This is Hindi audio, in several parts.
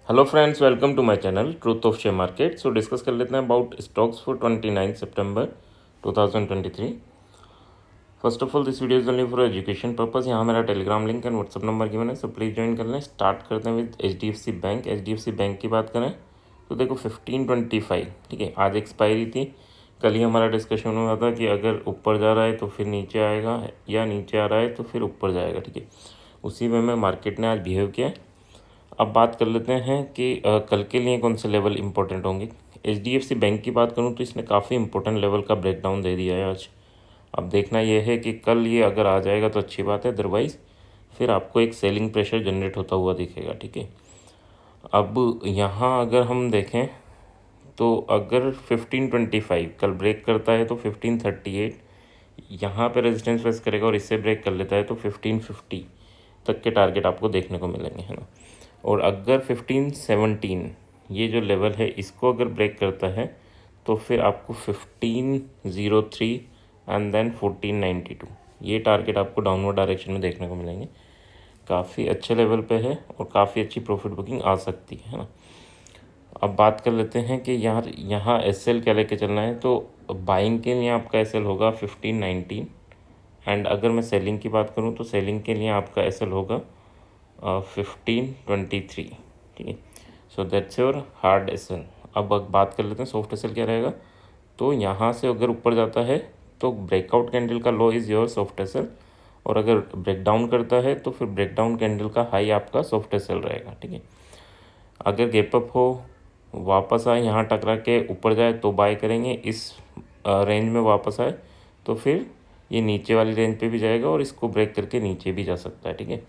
Hello friends, welcome to my channel truth of share market. So discuss कर लेते हैं अबाउट स्टॉक्स फॉर 29 सितंबर 2023। First of all this video is only for education purpose. यहाँ मेरा Telegram link and WhatsApp number given है, सो प्लीज़ ज्वाइन कर लें। स्टार्ट करते हैं with HDFC bank. HDFC bank की बात करें तो देखो 1525, ठीक है, आज एक्सपायरी थी। कल ही हमारा डिस्कशन हुआ था कि अगर ऊपर जा रहा है तो फिर नीचे आएगा, या नीचे आ रहा है तो फिर ऊपर जाएगा, ठीक है। उसी वे में मार्केट ने आज बिहेव किया। अब बात कर लेते हैं कि कल के लिए कौन से लेवल इंपॉर्टेंट होंगे। HDFC बैंक की बात करूं तो इसने काफ़ी इंपॉर्टेंट लेवल का ब्रेकडाउन दे दिया है आज। अब देखना यह है कि कल ये अगर आ जाएगा तो अच्छी बात है, अदरवाइज़ फिर आपको एक सेलिंग प्रेशर जनरेट होता हुआ दिखेगा, ठीक है। अब यहाँ अगर हम देखें तो अगर 1525 कल ब्रेक करता है तो 1538 यहाँ पे रेजिस्टेंस फेस करेगा, और इससे ब्रेक कर लेता है तो 1550 तक के टारगेट आपको देखने को मिलेंगे, है ना। और अगर 1517 ये जो लेवल है इसको अगर ब्रेक करता है तो फिर आपको 1503 एंड देन 1492 ये टारगेट आपको डाउनवर्ड डायरेक्शन में देखने को मिलेंगे। काफ़ी अच्छे लेवल पे है और काफ़ी अच्छी प्रॉफिट बुकिंग आ सकती है ना। अब बात कर लेते हैं कि यार यहाँ SL क्या लेके चलना है। तो बाइंग के लिए आपका SL होगा 1519, एंड अगर मैं सेलिंग की बात करूँ तो सेलिंग के लिए आपका SL होगा 1523, ठीक है। So that's your hard SL। अब बात कर लेते हैं सॉफ्ट SL क्या रहेगा। तो यहाँ से अगर ऊपर जाता है तो ब्रेकआउट कैंडल का लो इज़ योर सॉफ्ट SL, और अगर ब्रेक डाउन करता है तो फिर ब्रेक डाउन कैंडल का हाई आपका सॉफ्ट SL रहेगा, ठीक है। अगर गैप अप हो, वापस आए, यहाँ टकरा के ऊपर जाए तो बाय करेंगे। इस रेंज में वापस आए तो फिर ये नीचे वाली रेंज पे भी जाएगा और इसको ब्रेक करके नीचे भी जा सकता है, ठीक है।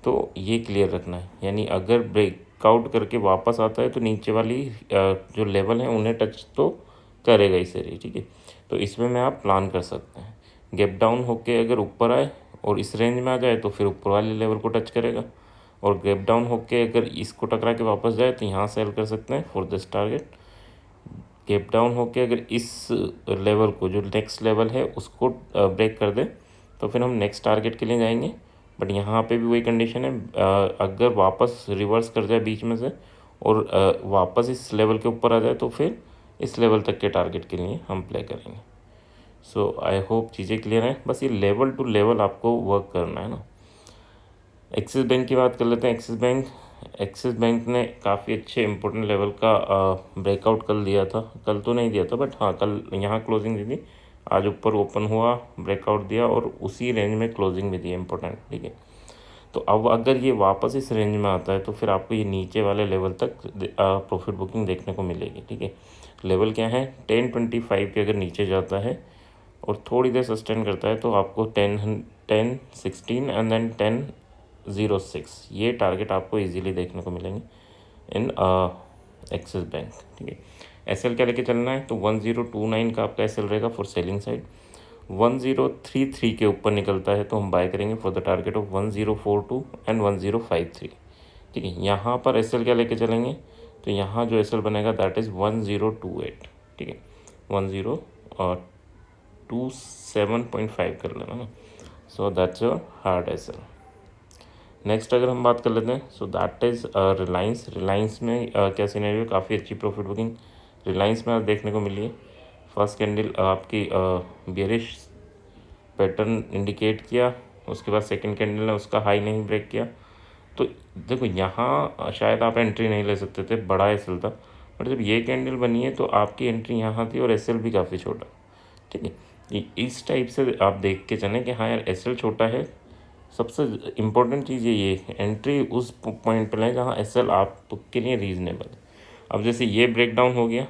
तो ये क्लियर रखना है, यानी अगर ब्रेकआउट करके वापस आता है तो नीचे वाली जो लेवल है उन्हें टच तो करेगा इस एरिया, ठीक है। तो इसमें मैं आप प्लान कर सकते हैं। गैप डाउन होके अगर ऊपर आए और इस रेंज में आ जाए तो फिर ऊपर वाले लेवल को टच करेगा, और गैप डाउन होके अगर इसको टकरा के वापस जाए तो यहाँ सेल कर सकते हैं for this target. Gap down होके अगर इस लेवल को, जो नेक्स्ट लेवल है, उसको ब्रेक कर दे तो फिर हम नेक्स्ट टारगेट के लिए जाएंगे। बट यहाँ पे भी वही कंडीशन है, अगर वापस रिवर्स कर जाए बीच में से और वापस इस लेवल के ऊपर आ जाए तो फिर इस लेवल तक के टारगेट के लिए हम प्ले करेंगे। सो आई होप चीज़ें क्लियर हैं। बस ये लेवल टू लेवल आपको वर्क करना है ना। एक्सिस बैंक की बात कर लेते हैं। एक्सिस बैंक ने काफ़ी अच्छे इंपॉर्टेंट लेवल का ब्रेकआउट कल दिया था। कल तो नहीं दिया था बट हाँ, कल यहाँ क्लोजिंग दी थी। आज ऊपर ओपन हुआ, ब्रेकआउट दिया और उसी रेंज में क्लोजिंग भी दी इंपॉर्टेंट, ठीक है। तो अब अगर ये वापस इस रेंज में आता है तो फिर आपको ये नीचे वाले लेवल तक प्रॉफिट बुकिंग देखने को मिलेगी, ठीक है। लेवल क्या है, 1025 के अगर नीचे जाता है और थोड़ी देर सस्टेन करता है तो आपको 1016 एंड देन 1006 ये टारगेट आपको इजीली देखने को मिलेंगे इन एक्सिस बैंक, ठीक है। SL क्या लेके चलना है, तो 1029 का आपका SL रहेगा फॉर सेलिंग साइड। 1033 के ऊपर निकलता है तो हम बाय करेंगे for the target of 1042 and 1053, ठीक है। यहाँ पर SL क्या लेके चलेंगे, तो यहाँ जो SL बनेगा दैट इज़ 1028, ठीक है। 1027.5 कर लेना ना। So that's your hard SL। Next अगर हम बात कर लेते हैं, सो दैट इज़ रिलायंस में क्या सिनेरियो, काफ़ी अच्छी प्रॉफिट बुकिंग रिलायंस में आज देखने को मिली है। फर्स्ट कैंडल आपकी बेयरिश पैटर्न इंडिकेट किया, उसके बाद सेकंड कैंडल ने उसका हाई नहीं ब्रेक किया। तो देखो यहाँ शायद आप एंट्री नहीं ले सकते थे, बड़ा SL था, बट जब ये कैंडल बनी है तो आपकी एंट्री यहाँ थी और SL भी काफ़ी छोटा, ठीक है। इस टाइप से आप देख के चलें कि हाँ यार SL छोटा है। सबसे इम्पोर्टेंट चीज़ ये है, एंट्री उस पॉइंट पर लें जहाँ SL आपके लिए रीज़नेबल है। अब जैसे ये ब्रेक डाउन हो गया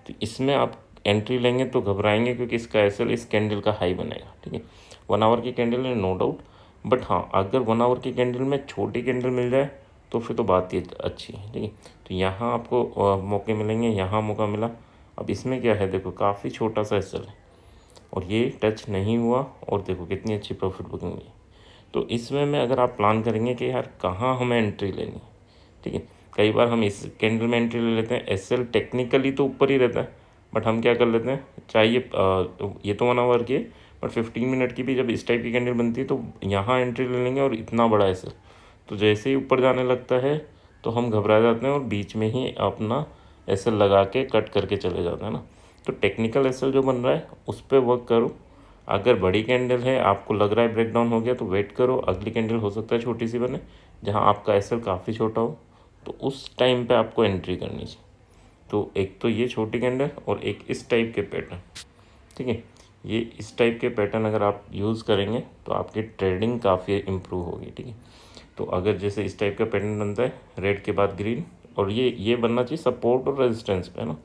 तो इसमें आप एंट्री लेंगे तो घबराएंगे क्योंकि इसका SL इस कैंडल का हाई बनेगा, ठीक है। 1 आवर की कैंडल है नो डाउट, बट हाँ अगर 1 आवर की कैंडल में छोटी कैंडल मिल जाए तो फिर तो बात ही अच्छी है, ठीक है। तो यहाँ आपको मौके मिलेंगे, यहाँ मौका मिला। अब इसमें क्या है, देखो काफ़ी छोटा सा SL है और ये टच नहीं हुआ, और देखो कितनी अच्छी प्रॉफिट बुकिंग हुई। तो इसमें में अगर आप प्लान करेंगे कि यार कहाँ हमें एंट्री लेनी है, ठीक है। कई बार हम इस कैंडल में एंट्री ले लेते हैं, SL टेक्निकली तो ऊपर ही रहता है, बट हम क्या कर लेते हैं, चाहिए ये तो 1 आवर की है, बट 15 मिनट की भी जब इस टाइप की कैंडल बनती है तो यहाँ एंट्री ले लेंगे और इतना बड़ा SL, तो जैसे ही ऊपर जाने लगता है तो हम घबरा जाते हैं और बीच में ही अपना एसएल लगा के कट करके चले जाते हैं ना। तो टेक्निकल एसएल जो बन रहा है उस पर वर्क करो। अगर बड़ी कैंडल है, आपको लग रहा है ब्रेक डाउन हो गया, तो वेट करो, अगली कैंडल हो सकता है छोटी सी बने जहां आपका एसएल काफ़ी छोटा हो, तो उस टाइम पे आपको एंट्री करनी चाहिए। तो एक तो ये छोटी कैंडल और एक इस टाइप के पैटर्न, ठीक है, ये इस टाइप के पैटर्न अगर आप यूज़ करेंगे तो आपकी ट्रेडिंग काफ़ी इम्प्रूव होगी, ठीक है। तो अगर जैसे इस टाइप का पैटर्न बनता है, रेड के बाद ग्रीन, और ये बनना चाहिए सपोर्ट और रेजिस्टेंस पे, है ना।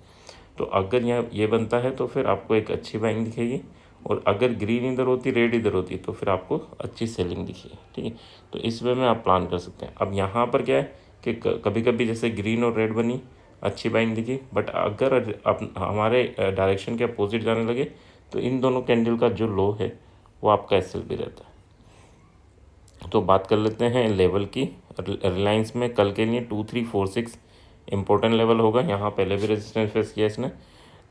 तो अगर यहाँ ये बनता है तो फिर आपको एक अच्छी बाइंग दिखेगी, और अगर ग्रीन इधर होती, रेड इधर होती, तो फिर आपको अच्छी सेलिंग दिखेगी, ठीक है। तो इस वे में आप प्लान कर सकते हैं। अब यहाँ पर क्या है कि कभी कभी जैसे ग्रीन और रेड बनी, अच्छी बाइंग दिखी, बट अगर आप हमारे डायरेक्शन के अपोजिट जाने लगे तो इन दोनों कैंडल का जो लो है वो आपका एसएल भी रहता है। तो बात कर लेते हैं लेवल की। रिलायंस में कल के लिए 2346 इम्पोर्टेंट लेवल होगा। यहाँ पहले भी रेजिस्टेंस फेस किया इसने,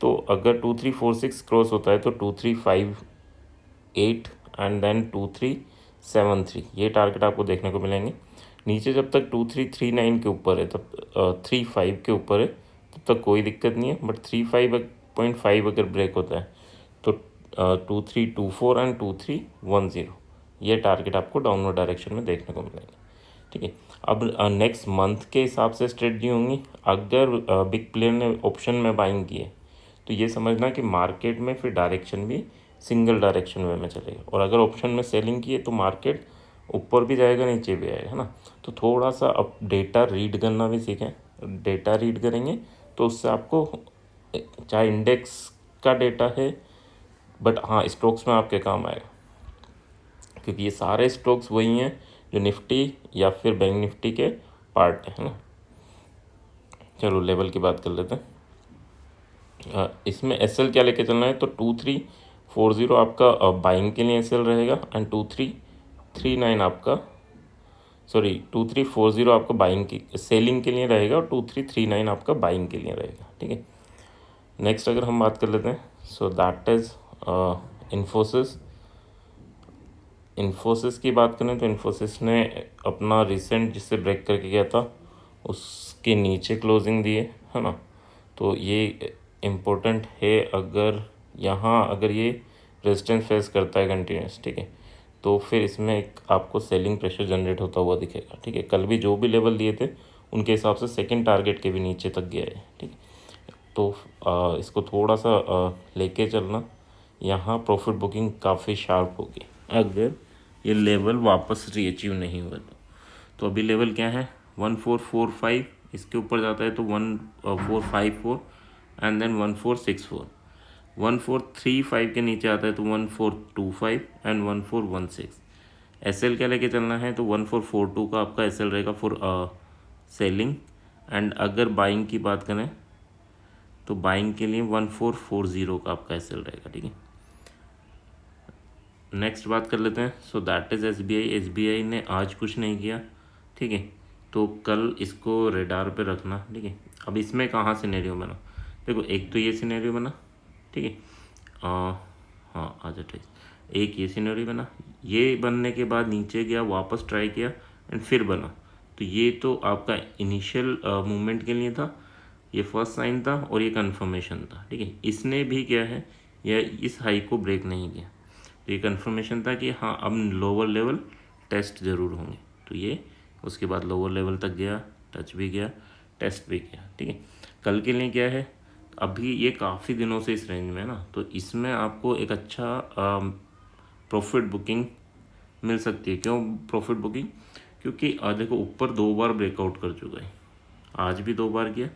तो अगर 2346 क्रॉस होता है तो 2358 एंड देन 2373 ये टारगेट आपको देखने को मिलेंगे। नीचे जब तक 2339 के ऊपर है, तब 35 के ऊपर है, तब तक कोई दिक्कत नहीं है। बट 35.5 अगर ब्रेक होता है तो 2324 एंड 2310 ये टारगेट आपको डाउनवर्ड डायरेक्शन में देखने को मिलेंगे, ठीक है। अब नेक्स्ट मंथ के हिसाब से स्ट्रेटजी होंगी। अगर बिग प्लेयर ने ऑप्शन में बाइंग की है तो ये समझना कि मार्केट में फिर डायरेक्शन भी सिंगल डायरेक्शन वे में चलेगा, और अगर ऑप्शन में सेलिंग की है तो मार्केट ऊपर भी जाएगा, नीचे भी आएगा, है ना। तो थोड़ा सा अब डेटा रीड करना भी सीखें। डेटा रीड करेंगे तो उससे आपको, चाहे इंडेक्स का डेटा है, बट हाँ स्टॉक्स में आपके काम आएगा, क्योंकि ये सारे स्टॉक्स वही हैं जो निफ्टी या फिर बैंक निफ्टी के पार्ट है ना। चलो लेवल की बात कर लेते हैं। इसमें एसएल क्या लेके चलना है, तो 2340 आपका बाइंग के लिए एसएल रहेगा, एंड 2339 आपका, सॉरी 2340 आपका बाइंग की सेलिंग के लिए रहेगा, और 2339 आपका बाइंग के लिए रहेगा, ठीक है। नेक्स्ट अगर हम बात कर लेते हैं, so that is Infosys. Infosys की बात करें तो इन्फोसिस ने अपना रिसेंट जिससे ब्रेक करके गया था उसके नीचे क्लोजिंग दी है ना। तो ये इम्पोर्टेंट है। अगर ये रेजिस्टेंस फेस करता है कंटिन्यूस, ठीक है, तो फिर इसमें एक आपको सेलिंग प्रेशर जनरेट होता हुआ दिखेगा, ठीक है। कल भी जो भी लेवल दिए थे उनके हिसाब से सेकंड टारगेट के भी नीचे तक गया है, ठीक है। तो इसको थोड़ा सा लेके चलना। यहाँ प्रॉफिट बुकिंग काफ़ी शार्प होगी अगर ये लेवल वापस रीअचीव नहीं हुआ तो अभी लेवल क्या है 1445, इसके ऊपर जाता है तो 1454 एंड देन 1464, 1435 के नीचे आता है तो 1425 एंड 1416। एसएल क्या लेके चलना है, तो 1442 का आपका एसएल रहेगा फॉर सेलिंग, एंड अगर बाइंग की बात करें तो बाइंग के लिए 1440 का आपका एसएल रहेगा, ठीक है। नेक्स्ट बात कर लेते हैं, so that is SBI. SBI ने आज कुछ नहीं किया, ठीक है, तो कल इसको रेडार पे रखना, ठीक है। अब इसमें कहाँ सिनेरियो बना, देखो एक तो ये सिनेरियो बना, ठीक है, हाँ आ जाए, एक ये सिनेरियो बना, ये बनने के बाद नीचे गया, वापस ट्राई किया एंड फिर बना, तो ये तो आपका इनिशियल मूवमेंट के लिए था, ये फर्स्ट साइन था और ये कंफर्मेशन था, ठीक है। इसने भी क्या है, यह इस हाई को ब्रेक नहीं किया, तो ये कंफर्मेशन था कि हाँ अब लोअर लेवल टेस्ट ज़रूर होंगे, तो ये उसके बाद लोअर लेवल तक गया, टच भी गया, टेस्ट भी किया, ठीक है। कल के लिए क्या है, अभी ये काफ़ी दिनों से इस रेंज में है ना, तो इसमें आपको एक अच्छा प्रॉफिट बुकिंग मिल सकती है। क्यों प्रॉफिट बुकिंग, क्योंकि देखो ऊपर 2 बार ब्रेकआउट कर चुका है, आज भी 2 बार किया,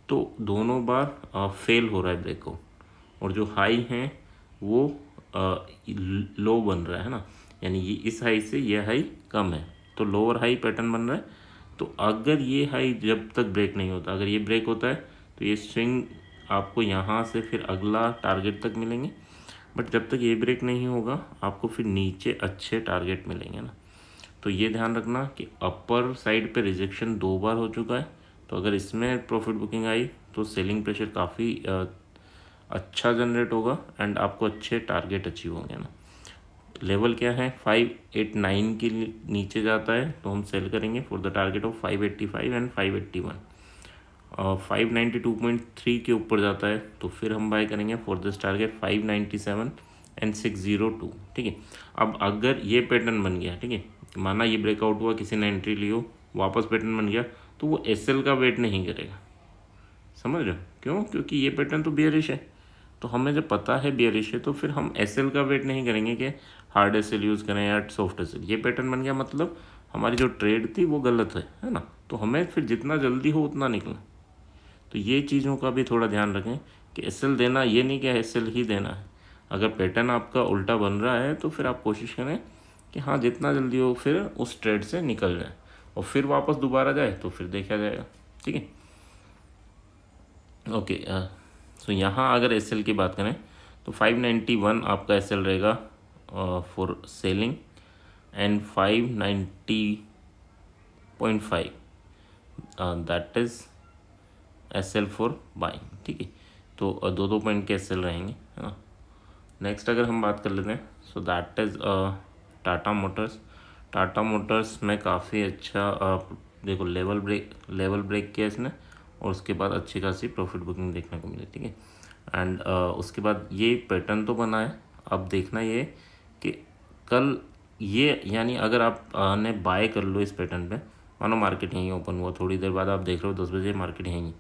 तो दोनों बार फेल हो रहा है ब्रेकआउट, और जो हाई हैं वो लो बन रहा है ना, यानी ये इस हाई से ये हाई कम है, तो लोअर हाई पैटर्न बन रहा है। तो अगर ये हाई जब तक ब्रेक नहीं होता, अगर ये ब्रेक होता है तो ये स्विंग आपको यहाँ से फिर अगला टारगेट तक मिलेंगे, बट जब तक ये ब्रेक नहीं होगा आपको फिर नीचे अच्छे टारगेट मिलेंगे ना। तो ये ध्यान रखना कि अपर साइड पे रिजेक्शन 2 बार हो चुका है, तो अगर इसमें प्रॉफिट बुकिंग आई तो सेलिंग प्रेशर काफ़ी अच्छा जनरेट होगा एंड आपको अच्छे टारगेट अचीव होंगे ना। लेवल क्या है 589 के नीचे जाता है तो हम सेल करेंगे for the target of 585 and 581। 592.3 के ऊपर जाता है तो फिर हम बाय करेंगे फॉर दिस टारगेट 597 एंड 602। ठीक है, अब अगर ये पैटर्न बन गया, ठीक है, माना ये ब्रेकआउट हुआ, किसी ने एंट्री ली हो, वापस पैटर्न बन गया, तो वो एसएल का वेट नहीं करेगा। समझ रहे हो क्यों? क्योंकि ये पैटर्न तो बियरिश है, तो हमें जब पता है बियरिश है तो फिर हम एसएल का वेट नहीं करेंगे कि हार्ड एसएल यूज़ करें या सॉफ्ट एसएल। ये पैटर्न बन गया मतलब हमारी जो ट्रेड थी वो गलत है ना, तो हमें फिर जितना जल्दी हो उतना निकलना। तो ये चीज़ों का भी थोड़ा ध्यान रखें कि एसएल देना ये नहीं कि एसएल ही देना है। अगर पैटर्न आपका उल्टा बन रहा है तो फिर आप कोशिश करें कि हाँ जितना जल्दी हो फिर उस ट्रेड से निकल जाए, और फिर वापस दोबारा जाए तो फिर देखा जाएगा। ठीक है, ओके। सो यहाँ अगर एसएल की बात करें तो 591 आपका एसएल रहेगा for selling and 590.5 that is SL for buying. ठीक है, तो दो दो पॉइंट के एसएल रहेंगे, है ना। नेक्स्ट अगर हम बात कर लेते हैं so that is Tata Motors. Tata Motors में काफ़ी अच्छा देखो लेवल ब्रेक किया इसने, और उसके बाद अच्छी खासी प्रॉफिट बुकिंग देखने को मिली। ठीक है, एंड उसके बाद ये पैटर्न तो बना है। अब देखना ये कि कल ये यानी अगर आप ने बाय कर लो इस पैटर्न पे, मानो मार्केट यहीं ओपन हुआ, थोड़ी देर बाद आप देख रहे हो 10 बजे मार्केट यहीं,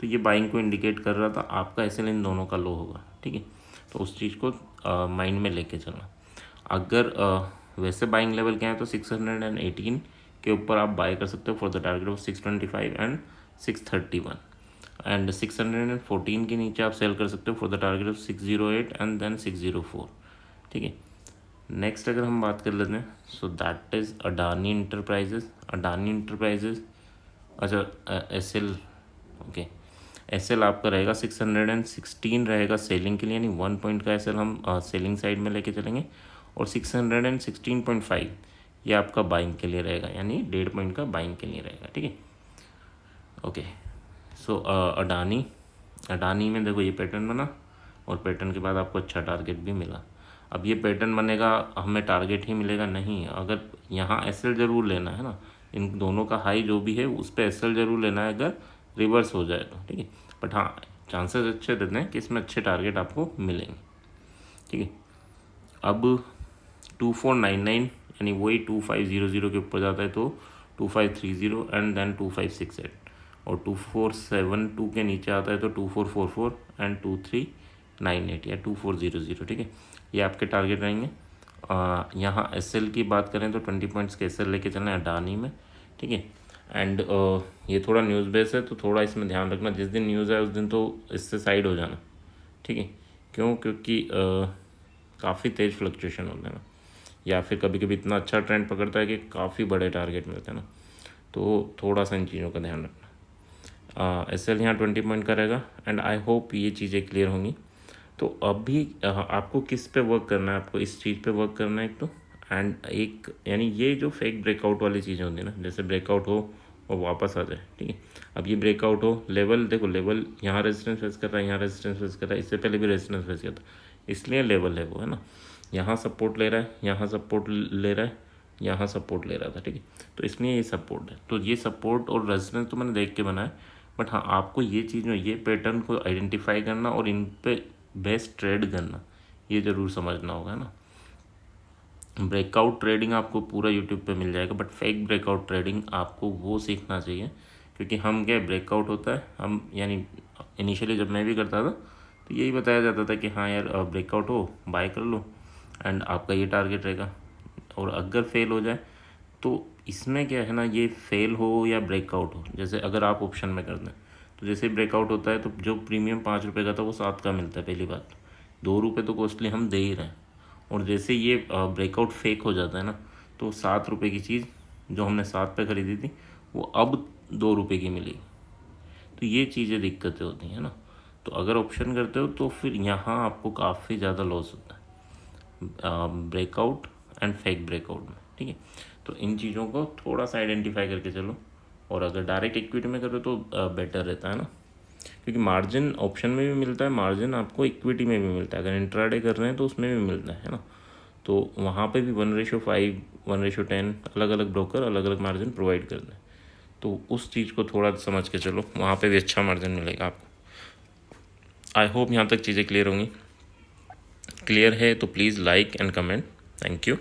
तो ये बाइंग को इंडिकेट कर रहा था, आपका एसएल इन दोनों का लो होगा। ठीक है, तो उस चीज़ को माइंड में लेके चलना। अगर वैसे बाइंग लेवल क्या है तो 618 के ऊपर आप बाय कर सकते हो for the target of 625 and 631, and 614 के नीचे आप सेल कर सकते हो for the target of 608 and then 604। ठीक है, नेक्स्ट अगर हम बात कर लेते हैं so that is Adani enterprises. Adani enterprises अच्छा एसएल, ओके, एसएल आपका रहेगा 616 रहेगा सेलिंग के लिए, यानी 1 पॉइंट का एसएल हम सेलिंग साइड में लेके चलेंगे, और 616.5 ये आपका बाइंग के लिए रहेगा, यानी 1.5 पॉइंट का बाइंग के लिए रहेगा। ठीक है, ओके। सो अडानी में देखो ये पैटर्न बना, और पैटर्न के बाद आपको अच्छा टारगेट भी मिला। अब ये पैटर्न बनेगा हमें टारगेट ही मिलेगा नहीं, अगर यहाँ एसएल ज़रूर लेना है ना, इन दोनों का हाई जो भी है उस पर एसएल ज़रूर लेना है अगर रिवर्स हो जाए तो। ठीक है, बट हाँ चांसेस अच्छे देते हैं कि इसमें अच्छे टारगेट आपको मिलेंगे। ठीक है, अब 2499 यानी वही 2500 के ऊपर जाता है तो 2530 एंड देन 2568, और 2472 के नीचे आता है तो 2444 एंड 2398 या 2400। ठीक है, ये आपके टारगेट रहेंगे। यहाँ एसएल की बात करें तो 20 पॉइंट्स के एसएल लेके चलना है अडानी में। ठीक है, एंड ये थोड़ा न्यूज़ बेस है तो थोड़ा इसमें ध्यान रखना, जिस दिन न्यूज़ है उस दिन तो इससे साइड हो जाना। ठीक है, क्यों? क्योंकि काफ़ी तेज़ फ्लक्चुएशन होते हैं ना, या फिर कभी कभी इतना अच्छा ट्रेंड पकड़ता है कि काफ़ी बड़े टारगेट मिलते हैं ना, तो थोड़ा सा इन चीज़ों का ध्यान रखना। एसएल यहाँ 20 पॉइंट का रहेगा, एंड आई होप ये चीज़ें क्लियर होंगी। तो अभी आपको किस पे वर्क करना है, आपको इस चीज़ पे वर्क करना है एक तो, एंड एक यानी ये जो फेक ब्रेकआउट वाली चीज़ें होती है ना, जैसे ब्रेकआउट हो और वापस आ जाए। ठीक है, अब ये ब्रेकआउट हो, लेवल देखो, लेवल यहाँ रेजिस्टेंस फेस कर रहा है, यहाँ रेजिस्टेंस फेस कर रहा है, इससे पहले भी रेजिस्टेंस फेस किया था, इसलिए लेवल है वो, है ना। यहाँ सपोर्ट ले रहा है, यहाँ सपोर्ट ले रहा है, यहाँ सपोर्ट ले रहा था। ठीक है, तो इसलिए ये सपोर्ट है, तो ये सपोर्ट और रेजिस्टेंस तो मैंने देख के बनाया, बट हाँ आपको ये चीज़ में ये पैटर्न को आइडेंटिफाई करना और इन पे बेस्ट ट्रेड करना, ये ज़रूर समझना होगा, है ना। ब्रेकआउट ट्रेडिंग आपको पूरा यूट्यूब पे मिल जाएगा, बट फेक ब्रेकआउट ट्रेडिंग आपको वो सीखना चाहिए, क्योंकि हम क्या ब्रेकआउट होता है, हम यानी इनिशियली जब मैं भी करता था तो यही बताया जाता था कि हाँ यार ब्रेकआउट हो बाय कर लो एंड आपका ये टारगेट रहेगा, और अगर फेल हो जाए तो इसमें क्या है ना, ये फेल हो या ब्रेकआउट हो, जैसे अगर आप ऑप्शन में करते हैं तो जैसे ब्रेकआउट होता है तो जो प्रीमियम 5 रुपये का था वो 7 का मिलता है, पहली बात 2 रुपये तो कॉस्टली हम दे ही रहे हैं, और जैसे ये ब्रेकआउट फेक हो जाता है ना, तो 7 रुपये की चीज़ जो हमने 7 पे खरीदी थी वो अब 2 रुपये की मिलेगी, तो ये चीज़ें दिक्कतें होती हैं ना। तो अगर ऑप्शन करते हो तो फिर यहाँ आपको काफ़ी ज़्यादा लॉस होता है ब्रेकआउट एंड फेक ब्रेकआउट में। ठीक है, तो इन चीज़ों को थोड़ा सा आइडेंटिफाई करके चलो, और अगर डायरेक्ट इक्विटी में करो तो बेटर रहता है ना, क्योंकि मार्जिन ऑप्शन में भी मिलता है, मार्जिन आपको इक्विटी में भी मिलता है, अगर इंट्राडे कर रहे हैं तो उसमें भी मिलता है ना। तो वहाँ पे भी 1:5 1:10 अलग अलग ब्रोकर अलग अलग मार्जिन प्रोवाइड कर दें, तो उस चीज़ को थोड़ा समझ के चलो, वहाँ पे भी अच्छा मार्जिन मिलेगा आपको। आई होप यहाँ तक चीज़ें क्लियर होंगी। क्लियर है तो please like and comment. Thank you.